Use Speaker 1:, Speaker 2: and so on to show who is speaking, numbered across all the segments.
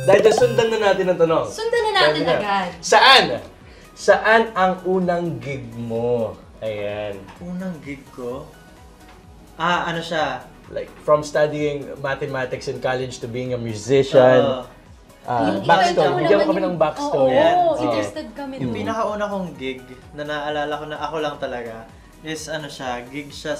Speaker 1: Dahil sundan na natin ang tanong.
Speaker 2: Sundan na natin agad.
Speaker 1: Saan? Saan ang unang gig mo? Ayan.
Speaker 3: Unang gig ko? Ano siya?
Speaker 1: Like, from studying mathematics in college to being a musician. Backstory. Bigyan mo kami ng backstory.
Speaker 2: Oo, interested kami
Speaker 3: Yung
Speaker 2: doon.
Speaker 3: pinakauna kong gig na naalala ko na ako lang talaga is gig siya,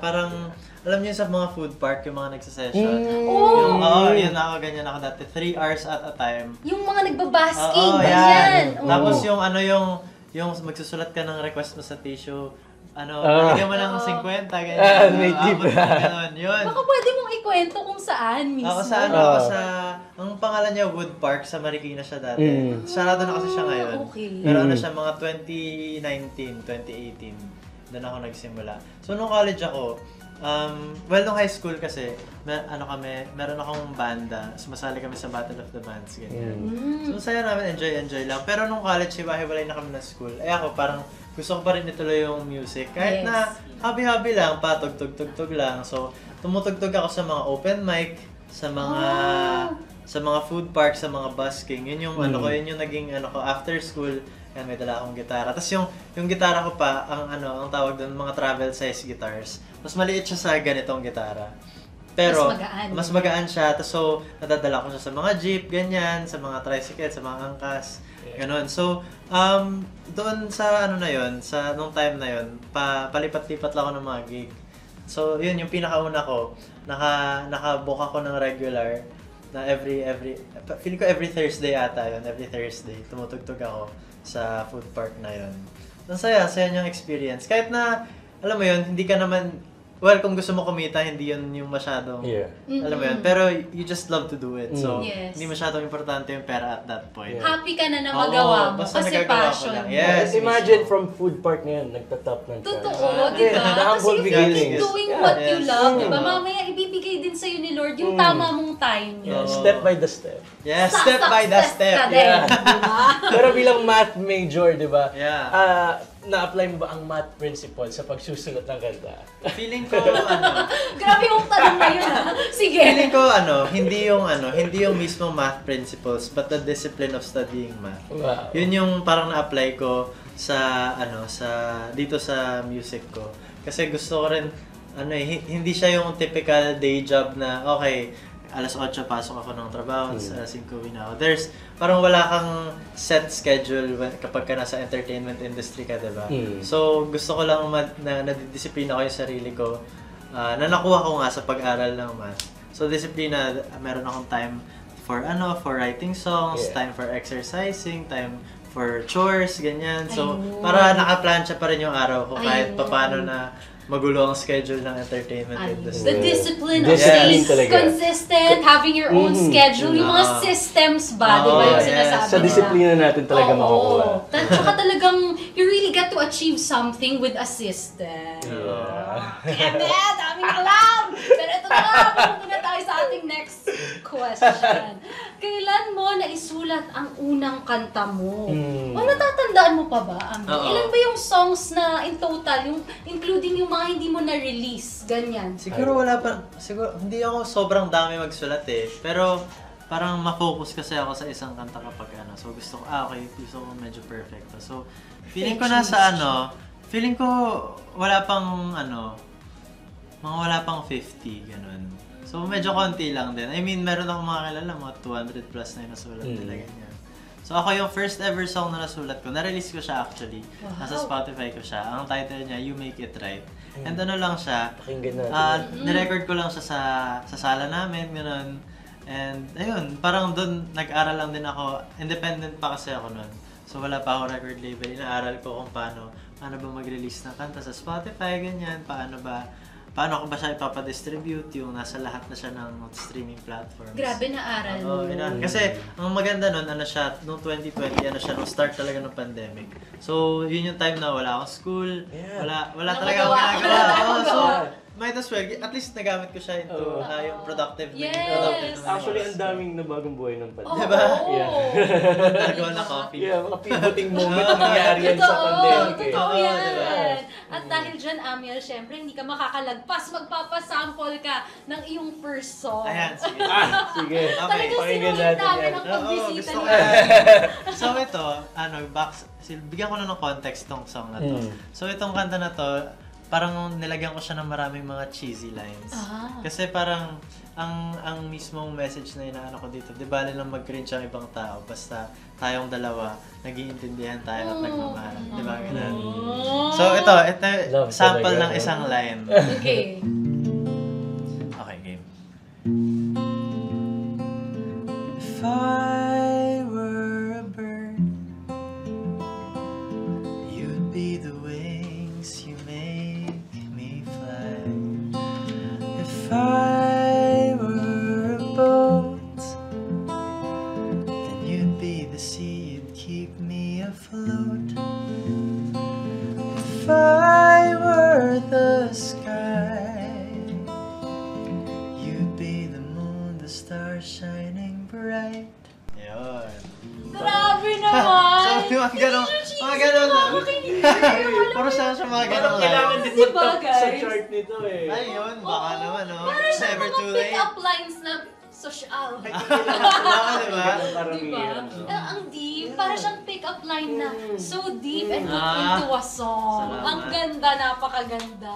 Speaker 3: parang, alam niyo sa mga food park, yung mga nagsasession. Yun ako, ganyan ako dati. 3 hours at a time.
Speaker 2: Yung mga nagbabasking,
Speaker 3: Oo,
Speaker 2: ganyan.
Speaker 3: Tapos yung magsusulat ka ng request mo sa tissue, bigyan mo ng 50, ganyan.
Speaker 1: May tip.
Speaker 3: Ganon, yun.
Speaker 2: Baka pwede mong ikwento kung saan mismo.
Speaker 3: Ako ang pangalan niya Wood Park, sa Marikina siya dati. Sarado na kasi siya ngayon.
Speaker 2: Okay.
Speaker 3: Pero siya, mga 2019, 2018, doon ako nagsimula. So, nung college ako, nung high school kasi, meron akong banda, sumasali kami sa Battle of the Bands, ganyan. So, saya namin, enjoy lang. Pero nung college, hiwa-hiwalay na kami na school. Ako parang, gusto ko pa rin ituloy yung music. Kahit na hobby-hobby lang, patugtog-tugtog lang. So, tumutugtog ako sa mga open mic, sa mga food park, sa mga busking. Yun yung yun yung naging after school. Yan, may dala akong gitara. Tapos yung gitara ko pa, ang tawag doon, mga travel size guitars. Mas maliit siya sa ganitong gitara. Pero, mas magaan siya. Tapos so, nadadala ko siya sa mga jeep, ganyan, sa mga tricycle, sa mga angkas. Ganon. So, doon sa nung time na yun, palipat-lipat lang ako ng mga gig. So, yun yung pinakauna ko. Naka-book ako ng regular na feeling ko every Thursday ata yun. Every Thursday, tumutugtog ako sa food park na yun. Ang saya niyang experience. Kahit na, alam mo yun, hindi ka naman, kung gusto mo kumita, hindi yun yung masyadong, alam mo yun, pero you just love to do it. So, hindi masyadong importante yung pera at that point.
Speaker 2: Happy ka na magawa mo kasi passion mo.
Speaker 1: Yes, imagine from food park na yun, nagtatop ng cash.
Speaker 2: Totoo, di ba?
Speaker 1: The humble
Speaker 2: Kasi if you
Speaker 1: beginnings.
Speaker 2: keep doing what you love, di ba? Mamaya ibibigay din sa'yo ni Lord yung tama mong time.
Speaker 1: Step by the step.
Speaker 3: Yes, step by the step.
Speaker 1: Pero bilang math major, di ba?
Speaker 3: Yeah.
Speaker 1: Na-apply mo ba ang math principle sa pagsusulat ng kanta?
Speaker 3: Feeling ko,
Speaker 2: Grabe yung tanong na yun, ha? Sige.
Speaker 3: feeling ko, hindi yung mismo math principles, but the discipline of studying math.
Speaker 1: Wow.
Speaker 3: Yun yung parang na-apply ko dito sa music ko. Kasi gusto ko rin, hindi siya yung typical day job na, okay, alas 8 pasok ako ng trabaho, alas 5 uwi na ako. Parang wala kang set schedule kapag ka nasa entertainment industry ka, diba? So, gusto ko lang na nadidisiplina ko yung sarili ko, na nakuha ko nga sa pag-aral ng math. So, disiplina, meron akong time for writing songs, time for exercising, time for chores, ganyan. So, para nakaplansya pa rin yung araw ko kahit paano na magulo ang schedule ng entertainment industry.
Speaker 2: The discipline of staying consistent, having your own schedule, yung mga systems ba, di ba yung sinasabi?
Speaker 1: Sa disiplina natin talaga makukuha.
Speaker 2: Tsaka talagang, you really get to achieve something with a system. Daming alam! Pero ito na nga, pumunta na tayo sa ating next question. Kailan mo naisulat ang unang kanta mo? O natatandaan mo pa ba, Ami? Ilan ba yung songs na in total, including yung mga hindi mo na-release, ganyan?
Speaker 3: Siguro hindi ako sobrang dami magsulat pero parang ma-focus kasi ako sa isang kanta kapag so gusto ko medyo perfecto. So, feeling ko feeling ko wala pang wala pang 50, ganun. So, medyo konti lang din. I mean, meron akong mga kilala, mga 200 plus na yung nasulat nila, ganyan. So, ako yung first ever song na nasulat ko, na-release ko siya actually. Nasa Spotify ko siya. Ang title niya, You Make It Right. And lang siya, nirecord ko lang siya sa sala namin, gano'n. And ayun, parang doon nag-aral lang din ako. Independent pa kasi ako noon. So wala pa ako record label. Inaaral ko kung paano ba mag-release ng kanta sa Spotify, ganyan. Paano ko ba siya ipapadistribute, yung nasa lahat na siya ng streaming platforms.
Speaker 2: Grabe na aral mo.
Speaker 3: Kasi ang maganda nun, noong 2020, nung start talaga ng pandemic. So, yun yung time na wala akong school, wala talaga akong ginagawa. So, might as well, at least nagamit ko siya into yung productive.
Speaker 2: Yes.
Speaker 3: Productive naman
Speaker 1: Actually,
Speaker 3: yung
Speaker 1: ang daming nabagong buhay ng pala.
Speaker 3: Diba?
Speaker 1: Yeah.
Speaker 3: nagawa na coffee.
Speaker 1: Yeah, mga pivoting moment ang nangyari yan sa pandemic.
Speaker 2: Totoo
Speaker 3: Oo,
Speaker 2: yan.
Speaker 3: diba?
Speaker 2: At dahil dyan, Amiel, syempre, hindi ka makakalagpas. Magpapasample ka ng iyong first song.
Speaker 3: Ayan, sige.
Speaker 1: Sige,
Speaker 2: Talagang
Speaker 1: pakinggan
Speaker 2: sinulit
Speaker 1: natin
Speaker 2: namin
Speaker 1: yan.
Speaker 2: ang
Speaker 3: Oo,
Speaker 2: pagbisita
Speaker 3: gusto
Speaker 2: ni
Speaker 3: ko
Speaker 2: Amiel.
Speaker 3: So ito, bigyan ko na ng context tong song na to. So itong kanta na to, parang nilagyan ko siya ng maraming mga cheesy lines. Kasi parang ang mismong message na inaano ko dito, di bali lang mag-cringe ang ibang tao, basta tayong dalawa, nag-iintindihan tayo at nagmamahal. Di ba? Ganun. So ito
Speaker 1: Love
Speaker 3: sample
Speaker 1: talaga,
Speaker 3: ng
Speaker 1: no?
Speaker 3: isang line.
Speaker 2: Okay.
Speaker 3: Okay, game. If I were a bird, you'd be the wings you make me fly. If I were a boat, then you'd be the sea, you'd keep me afloat. If I were the sky, you'd be the moon, the stars shining bright. Yun.
Speaker 2: Grabe naman!
Speaker 3: So, mga ganun, mga ganun lang. Puro siya mga ganun
Speaker 1: Parang
Speaker 3: lang.
Speaker 1: kailangan din
Speaker 2: Diba,
Speaker 1: mag-top sa
Speaker 2: guys?
Speaker 1: chart nito eh.
Speaker 3: Ay, yun, baka naman, no?
Speaker 2: Parang siya
Speaker 3: Never
Speaker 2: mga
Speaker 3: too late.
Speaker 2: pick-up lines na social.
Speaker 3: Baka, diba?
Speaker 1: Parang
Speaker 2: Diba?
Speaker 1: yan, no?
Speaker 2: Ang deep. Para siyang pick-up line na so deep and put
Speaker 3: Ah.
Speaker 2: into a song.
Speaker 3: Salamat.
Speaker 2: Ang ganda, napakaganda.